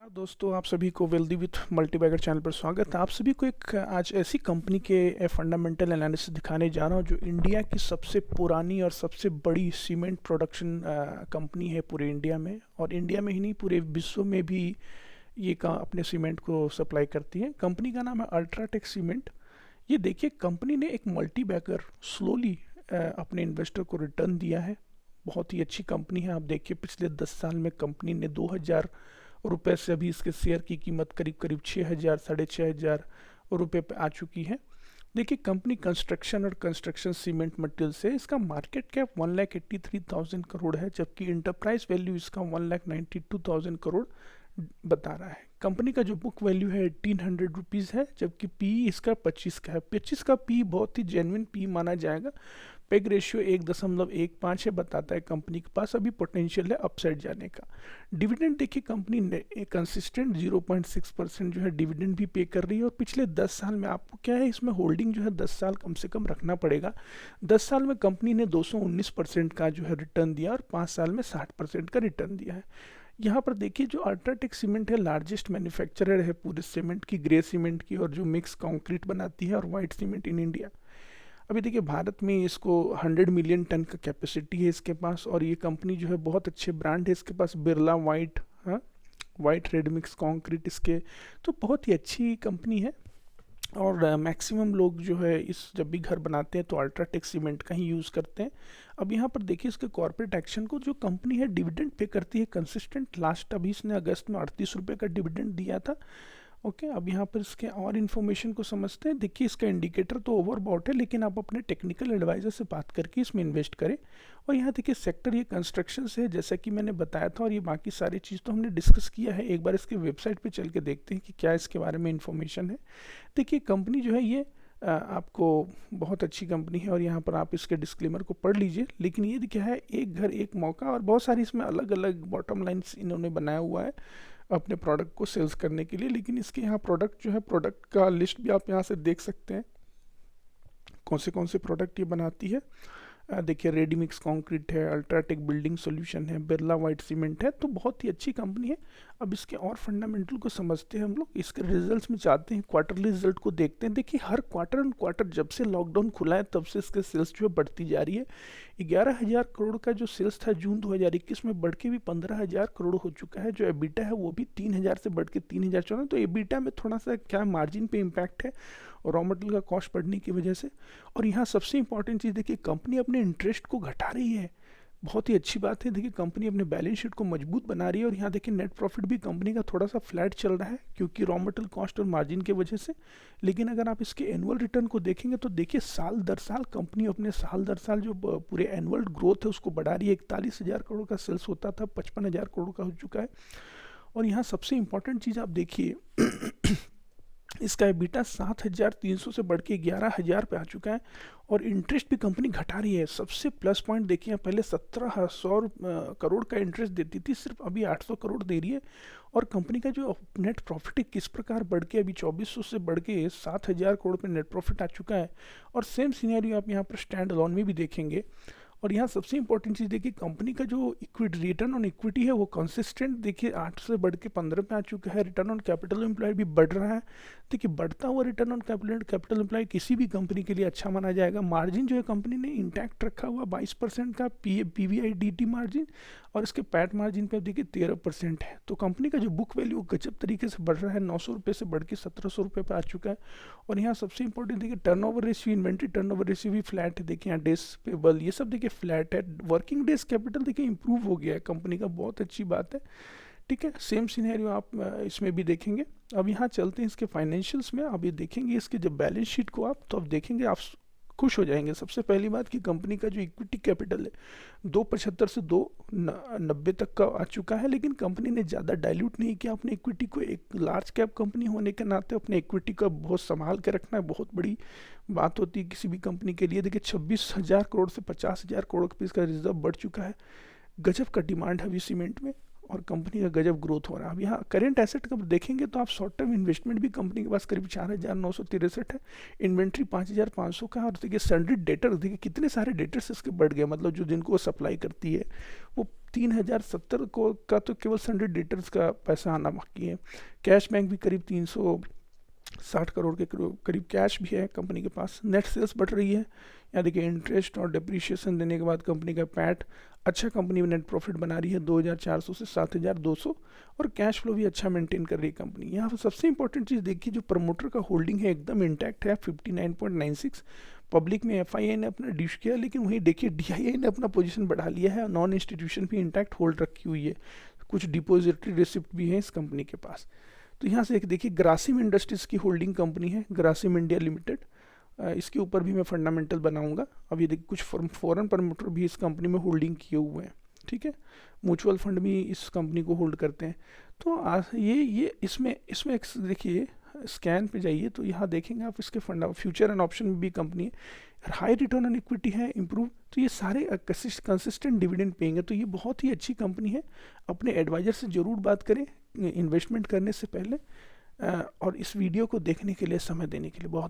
दोस्तों, आप सभी को वेल्दी विथ मल्टीबैगर चैनल पर स्वागत है। आप सभी को एक आज ऐसी कंपनी के फंडामेंटल एनालिसिस दिखाने जा रहा हूं जो इंडिया की सबसे पुरानी और सबसे बड़ी सीमेंट प्रोडक्शन कंपनी है पूरे इंडिया में, और इंडिया में ही नहीं पूरे विश्व में भी ये अपने सीमेंट को सप्लाई करती है। कंपनी का नाम है अल्ट्राटेक सीमेंट। ये देखिए, कंपनी ने एक मल्टीबैगर स्लोली अपने इन्वेस्टर को रिटर्न दिया है। बहुत ही अच्छी कंपनी है। आप देखिए, पिछले 10 साल में कंपनी ने 2000 रुपये से अभी इसके शेयर की कीमत करीब करीब 6000 ₹6500 पे आ चुकी है। देखिए, कंपनी कंस्ट्रक्शन और कंस्ट्रक्शन सीमेंट मटेरियल से इसका मार्केट कैप 1,83,000 करोड़ है, जबकि इंटरप्राइज वैल्यू इसका 1,92,000 करोड़ बता रहा है। कंपनी का जो बुक वैल्यू है 1800 रुपीज़ है, जबकि पी इसका 25 का है। 25 का पी बहुत ही जेन्युइन पी माना जाएगा। पेग रेशियो 1.15 है, बताता है कंपनी के पास अभी पोटेंशियल है अपसाइड जाने का। डिविडेंड देखिए, कंपनी ने कंसिस्टेंट 0.6% जो है डिविडेंड भी पे कर रही है। और पिछले 10 साल में आपको क्या है, इसमें होल्डिंग जो है 10 साल कम से कम रखना पड़ेगा। 10 साल में कंपनी ने 219% का जो है रिटर्न दिया और 5 साल में 60% का रिटर्न दिया है। यहाँ पर देखिए, जो अल्ट्राटेक सीमेंट है लार्जेस्ट मैन्युफैक्चरर है पूरे सीमेंट की, ग्रे सीमेंट की, और जो मिक्स कंक्रीट बनाती है, और वाइट सीमेंट इन इंडिया। अभी देखिए, भारत में इसको 100 मिलियन टन का कैपेसिटी है इसके पास, और ये कंपनी जो है बहुत अच्छे ब्रांड है इसके पास, बिरला वाइट, हाँ, वाइट रेड मिक्स कंक्रीट इसके, तो बहुत ही अच्छी कंपनी है। और मैक्सिमम लोग जो है इस जब भी घर बनाते हैं तो अल्ट्राटेक सीमेंट का ही यूज़ करते हैं। अब यहाँ पर देखिए, इसके कॉर्पोरेट एक्शन को, जो कंपनी है डिविडेंड पे करती है कंसिस्टेंट। लास्ट अभी इसने अगस्त में 38 रुपये का डिविडेंड दिया था। ओके, अब यहाँ पर इसके और इन्फॉर्मेशन को समझते हैं। देखिए, इसका इंडिकेटर तो ओवरबॉट है, लेकिन आप अपने टेक्निकल एडवाइज़र से बात करके इसमें इन्वेस्ट करें। और यहाँ देखिए, सेक्टर ये कंस्ट्रक्शन से है, जैसा कि मैंने बताया था, और ये बाकी सारी चीज़ तो हमने डिस्कस किया है। एक बार इसके वेबसाइट पे चल के देखते हैं कि क्या इसके बारे में इन्फॉर्मेशन है। देखिए, कंपनी जो है ये आपको बहुत अच्छी कंपनी है, और यहाँ पर आप इसके डिस्क्लेमर को पढ़ लीजिए। लेकिन ये क्या है, एक घर एक मौका, और बहुत सारी इसमें अलग अलग बॉटम लाइन्स इन्होंने बनाया हुआ है अपने प्रोडक्ट को सेल्स करने के लिए। लेकिन इसके यहाँ प्रोडक्ट जो है, प्रोडक्ट का लिस्ट भी आप यहाँ से देख सकते हैं कौन से प्रोडक्ट ये बनाती है। देखिए, रेडी मिक्स कंक्रीट है, अल्ट्राटेक बिल्डिंग सॉल्यूशन है, बिरला वाइट सीमेंट है, तो बहुत ही अच्छी कंपनी है। अब इसके और फंडामेंटल को समझते हैं हम लोग। इसके रिजल्ट्स में जाते हैं, क्वार्टरली रिजल्ट को देखते हैं। देखिए, हर क्वार्टर एंड क्वार्टर जब से लॉकडाउन खुला है तब से इसके सेल्स जो है बढ़ती जा रही है। 11,000 करोड़ का जो सेल्स था जून 2021 में, बढ़ के भी 15,000 करोड़ हो चुका है। जो एबिटा है वो भी 3,000 से बढ़ के 3,014। तो एबिटा में थोड़ा सा क्या मार्जिन पे इम्पैक्ट है, और रॉ मटेरियल का कॉस्ट बढ़ने की वजह से। और यहाँ सबसे इंपॉर्टेंट चीज़ देखिए, कंपनी अपने इंटरेस्ट को घटा रही है। बहुत ही अच्छी बात है। देखिए, कंपनी अपने बैलेंस शीट को मजबूत बना रही है। और यहाँ देखिए, नेट प्रॉफिट भी कंपनी का थोड़ा सा फ्लैट चल रहा है, क्योंकि रॉ मटेरियल कॉस्ट और मार्जिन की वजह से। लेकिन अगर आप इसके एनुअल रिटर्न को देखेंगे तो देखिए, साल दर साल कंपनी अपने साल दर साल जो पूरे एनुअल ग्रोथ है उसको बढ़ा रही है। 41,000 करोड़ का सेल्स होता था, 55,000 करोड़ का हो चुका है। और यहाँ सबसे इंपॉर्टेंट चीज़ आप देखिए, इसका एबिटा 7,300 से बढ़ के 11,000 पे आ चुका है। और इंटरेस्ट भी कंपनी घटा रही है। सबसे प्लस पॉइंट देखिए, पहले 1,700 करोड़ का इंटरेस्ट देती थी, सिर्फ अभी 800 करोड़ दे रही है। और कंपनी का जो नेट प्रॉफिट है किस प्रकार बढ़ के अभी 2,400 से बढ़ के 7,000 करोड़ पे नेट प्रॉफिट आ चुका है। और सेम सिनेरियो आप यहाँ पर स्टैंड अलोन में भी देखेंगे। और यहाँ सबसे इंपॉर्टेंट चीज़ देखिए, कंपनी का जो इक्विटी, रिटर्न ऑन इक्विटी है वो कंसिस्टेंट देखिए 8 से बढ़ के 15 पे आ चुका है। रिटर्न ऑन कैपिटल एम्प्लॉयड भी बढ़ रहा है। देखिए, बढ़ता हुआ रिटर्न ऑन कैपिटल एम्प्लॉयड किसी भी कंपनी के लिए अच्छा माना जाएगा। मार्जिन जो है कंपनी ने इंटैक्ट रखा हुआ 22% का PVIDT मार्जिन, और इसके पैट मार्जिन पे देखिए 13% है। तो कंपनी का जो बुक वैल्यू गजब तरीके से बढ़ रहा है, 900 रुपये से बढ़ के 1,700 रुपये पे आ चुका है। और यहाँ सबसे इंपॉर्टेंट देखिए, turnover ratio, inventory turnover ratio भी फ्लैट है। देखिए, यहाँ डेज पेबल ये सब देखिए फ्लैट है। वर्किंग डेज कैपिटल देखिए इंप्रूव हो गया है कंपनी का, बहुत अच्छी बात है। ठीक है, सेम सिनेरियो आप इसमें भी देखेंगे। अब यहाँ चलते हैं इसके फाइनेंशियल्स में। अब ये देखेंगे इसके जब बैलेंस शीट को आप, तो अब देखेंगे आप खुश हो जाएंगे। सबसे पहली बात कि कंपनी का जो इक्विटी कैपिटल है 275 से 290 तक का आ चुका है। लेकिन कंपनी ने ज़्यादा डाइल्यूट नहीं किया अपने इक्विटी को। एक लार्ज कैप कंपनी होने के नाते अपने इक्विटी को बहुत संभाल के रखना है, बहुत बड़ी बात होती है किसी भी कंपनी के लिए। देखिए, 26,000 करोड़ से 50,000 करोड़ का इसका रिजर्व बढ़ चुका है। गजब का डिमांड है अभी सीमेंट में। और कंपनी का गजब ग्रोथ हो रहा है। अब यहाँ करेंट एसेट का देखेंगे तो आप शॉर्ट टर्म इन्वेस्टमेंट भी कंपनी के पास करीब 4,963 है, इन्वेंट्री 5,500 का, और देखिए सन्ड्री डेटर, देखिए कितने सारे डेटर्स इसके बढ़ गए, मतलब जो जिनको वो सप्लाई करती है वो 3,070 को का तो केवल सन्ड्री डेटर्स का पैसा आना बाकी है। कैश बैंक भी करीब 360 करोड़ के करीब कैश भी है कंपनी के पास। नेट सेल्स बढ़ रही है, यहाँ देखिए इंटरेस्ट और डिप्रिशिएशन देने के बाद कंपनी का पैट अच्छा, कंपनी में नेट प्रॉफिट बना रही है 2,400 से 7,200, और कैश फ्लो भी अच्छा मेंटेन कर रही है कंपनी। यहाँ पर सबसे इंपॉर्टेंट चीज़ देखिए, जो प्रमोटर का होल्डिंग है एकदम इंटैक्ट है 59.96। पब्लिक में एफआईआई ने अपना डिश किया, लेकिन वहीं देखिए डीआईआई ने अपना पोजीशन बढ़ा लिया है, नॉन इंस्टीट्यूशन भी इंटैक्ट होल्ड रखी हुई है, कुछ डिपोजिटरी रिसिप्ट भी है इस कंपनी के पास। तो यहाँ से एक देखिए ग्रासिम इंडस्ट्रीज़ की होल्डिंग कंपनी है ग्रासिम इंडिया लिमिटेड, इसके ऊपर भी मैं फंडामेंटल बनाऊंगा। अब ये देखिए कुछ फॉरेन प्रमोटर भी इस कंपनी में होल्डिंग किए हुए हैं, ठीक है, म्यूचुअल फंड भी इस कंपनी को होल्ड करते हैं। तो ये इसमें देखिए स्कैन पे जाइए तो यहाँ देखेंगे आप इसके फंडा फ्यूचर एंड ऑप्शन में भी कंपनी है, हाई रिटर्न ऑन इक्विटी है, इम्प्रूव, तो ये सारे कंसिस्टेंट डिविडेंड पेंगे, तो ये बहुत ही अच्छी कंपनी है। अपने एडवाइजर से ज़रूर बात करें इन्वेस्टमेंट करने से पहले, और इस वीडियो को देखने के लिए, समय देने के लिए बहुत